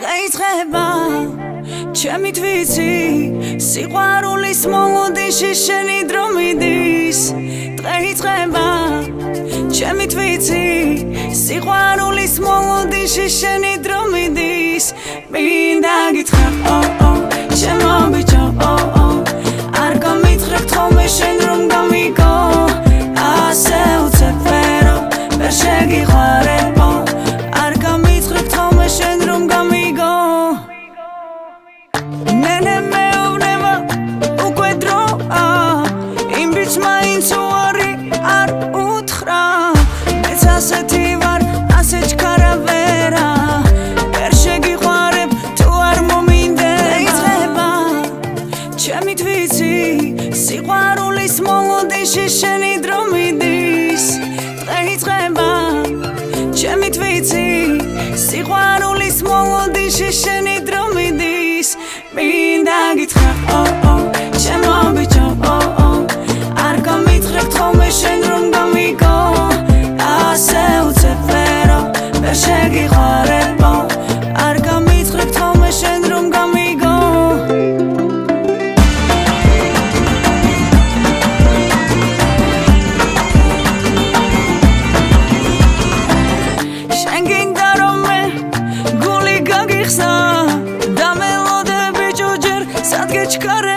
დღეიწყება ჩემი თვიცი სიყვარულის მოლოდიში შენი დრო მიდის დღეიწყება ჩემი თვიცი სიყვარულის მოლოდიში შენი დრო მიდის მინდა გითხრა ჩემო ბიჭო არ გამითხრებ ხოლმე შენ რომ გამიგო ასე უცებ ვერო ვერ შეგიყვარებო არ გამითხრებ ხოლმე შენ რომ გამიგო ნენე მეუბნება უკვე დროა იმ ბიჭს მაინც უარი არ უთხრა მეც ასეთი ვარ ასე ჩქარა ვერა ვერ შეგიყვარებ თუ არ მომინდება ჩემი თვიცი სიყვარულის მოლოდიში შენი დრო მიდის დღეიწყება ჩემი თვიცი სიყვარულის მოლოდიში შენი დრო მიდის მინდა გითხრა ჩემო ბიჭო არ გამითხრებ ხოლმე შენ რომ გამიგო ასე უცებ ვერო ვერ შეგიყვარებო არ გამითხრებ ხოლმე შენ რომ გამიგო შენ გინდა რომ მე გული გაგიხსნა და მელოდები ჯოჯერ სად გეჩქარე